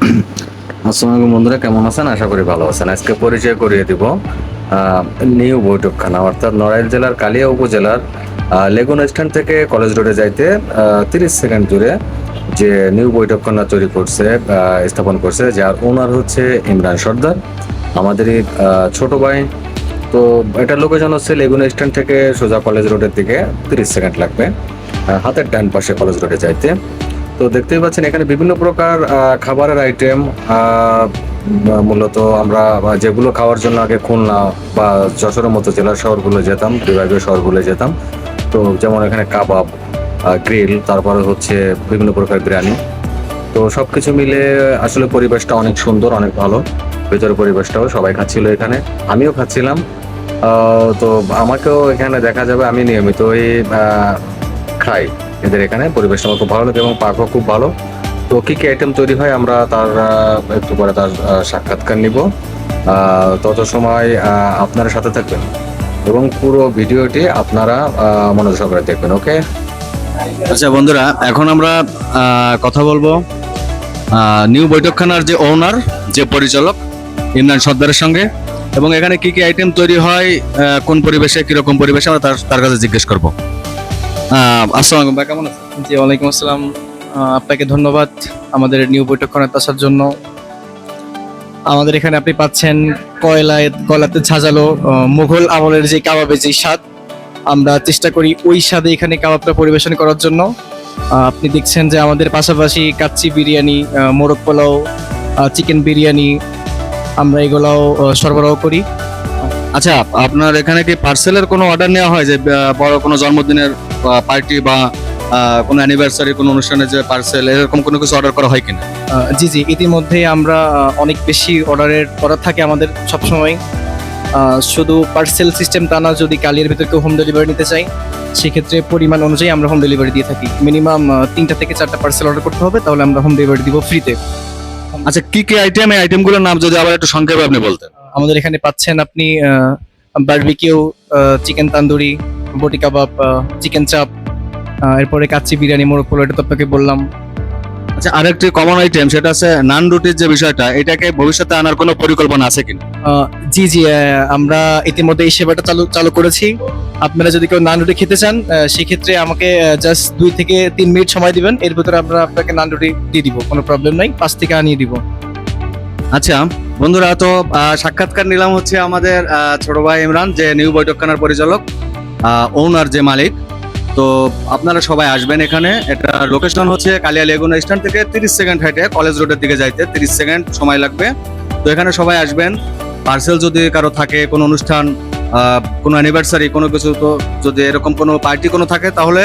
আসসালামু আলাইকুম বন্ধুরা, কেমন আছেন? আশা করি ভালো আছেন। আজকে পরিচয় করিয়ে দিব নিউ বৈঠকখানা, অর্থাৎ নড়াইল জেলার কালিয়া উপজেলার লেগুনা স্ট্যান্ড থেকে কলেজ রোডে যাইতে 30 সেকেন্ড দূরে যে নিউ বৈঠকখানা তৈরি করছে, স্থাপন করছে, যার ওনার হচ্ছে ইমরান সর্দার, আমাদেরই ছোট ভাই। তো এটার লোকেশন হচ্ছে লেগুনা স্ট্যান্ড থেকে সোজা কলেজ রোডের দিকে 30 সেকেন্ড লাগবে হাতের ডান পাশে কলেজ রোডে যাইতে। তো দেখতেই পাচ্ছেন এখানে বিভিন্ন প্রকার খাবারের আইটেম, মূলত আমরা যেগুলো খাওয়ার জন্য আগে খুলনা বা যশোরের মতো জেলার শহরগুলো যেতাম, বিভাগীয় শহরগুলো যেতাম। তো যেমন এখানে কাবাব, গ্রিল, তারপরে হচ্ছে বিভিন্ন প্রকার বিরিয়ানি। তো সব কিছু মিলে আসলে পরিবেশটা অনেক সুন্দর, অনেক ভালো। ভেতরের পরিবেশটাও সবাই খাচ্ছিল এখানে, আমিও খাচ্ছিলাম। তো আমাকেও এখানে দেখা যাবে, আমি নিয়মিতই খাই এদের এখানে। পরিবেশটা আমার খুব ভালো লাগে এবং পাকও খুব ভালো। তো কী কী আইটেম তৈরি হয় আমরা তার একটু পরে তার সাক্ষাৎকার নিব। তত সময় আপনারা সাথে থাকবেন এবং পুরো ভিডিওটি আপনারা মনোযোগ সহকারে দেখবেন। ওকে, আচ্ছা বন্ধুরা, এখন আমরা কথা বলবো নিউ বৈঠকখানার যে ওনার, যে পরিচালক ইমরান সর্দারের সঙ্গে, এবং এখানে কি কি আইটেম তৈরি হয়, কোন পরিবেশে, কিরকম পরিবেশে, আমরা তার কাছে জিজ্ঞেস করবো। আসসালামু আলাইকুম ভাই, কেমন আছেন? জি, ওয়ালাইকুম আসসালাম। আপনাকে ধন্যবাদ আমাদের নিউ বৈঠকখানাতে আসার জন্য। আমাদের এখানে আপনি পাচ্ছেন গলাতে ঝাঁঝালো মুঘল আমলের যে কাবাবের যে স্বাদ, আমরা চেষ্টা করি ওই স্বাদে এখানে কাবাবটা পরিবেশন করার জন্য। আপনি দেখছেন যে আমাদের পাশাপাশি কাচ্চি বিরিয়ানি, মোরগ পোলাও, চিকেন বিরিয়ানি, আমরা এগুলাও সরবরাহ করি। আচ্ছা, আপনার এখানে কি পার্সেলের কোনো অর্ডার নেওয়া হয়, যে বড় কোনো জন্মদিনের পার্টি বা কোনো অ্যানিভার্সারি, কোনো অনুষ্ঠানে যে পার্সেল, এরকম কোনো কিছু অর্ডার করা হয় কিনা? জি জি, ইতিমধ্যে আমরা অনেক বেশি অর্ডার থাকে আমাদের সবসময়। শুধু পার্সেল সিস্টেম তা না, যদি কালিয়ার ভিতরে কেউ হোম ডেলিভারি নিতে চাই, সেক্ষেত্রে পরিমাণ অনুযায়ী আমরা হোম ডেলিভারি দিয়ে থাকি। মিনিমাম 3টা থেকে 4টা পার্সেল অর্ডার করতে হবে, তাহলে আমরা হোম ডেলিভারি দিব ফ্রিতে। আচ্ছা, কি কি আইটেম, এই আইটেমগুলোর নাম যদি আবার একটু সংক্ষেপে আপনি বলতেন। আমাদের এখানে পাচ্ছেন আপনি বারবিকিউ, চিকেন তান্দুরি, বটি কাবাব, চিকেন চাপ, এরপরে কাচ্চি বিরিয়ানি, মোরগ পোলাও, এটা তো আপনাকে বললাম। আচ্ছা, আরেকটি কমন আইটেম, সেটা আছে নান রুটির যে বিষয়টা, এটাকে ভবিষ্যতে আনার কোনো পরিকল্পনা আছে কিনা? জি জি, আমরা ইতিমধ্যে এই সেবাটা চালু করেছি। আপনারা যদি কেউ নান রুটি খেতে চান, সেক্ষেত্রে আমাকে জাস্ট 2 থেকে 3 মিনিট সময় দিবেন, এর ভিতরে আমরা আপনাকে নান রুটি দিয়ে দিব, কোনো প্রবলেম নাই, 5 থেকে আনিয়ে দিব। আচ্ছা বন্ধুরা, তো সাক্ষাৎকার নিলাম হচ্ছে আমাদের ছোট ভাই ইমরান, যে নিউ বৈঠকখানার পরিচালক, ওনার যে মালিক। তো আপনারা সবাই আসবেন এখানে। এটা লোকেশন হচ্ছে কালিয়া লেগুনা স্ট্যান্ড থেকে 30 সেকেন্ড হেঁটে কলেজ রোডের দিকে যাইতে 30 সেকেন্ড সময় লাগবে। তো এখানে সবাই আসবেন। পার্সেল যদি কারো থাকে, কোনো অনুষ্ঠান, কোনো অ্যানিভার্সারি, কোনো কিছু, তো যদি এরকম কোনো পার্টি কোনো থাকে, তাহলে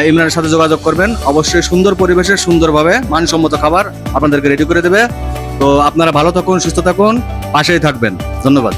ইমরানের সাথে যোগাযোগ করবেন। অবশ্যই সুন্দর পরিবেশে, সুন্দরভাবে মানসম্মত খাবার আপনাদেরকে রেডি করে দেবে। তো আপনারা ভালো থাকুন, সুস্থ থাকুন, পাশেই থাকবেন। ধন্যবাদ।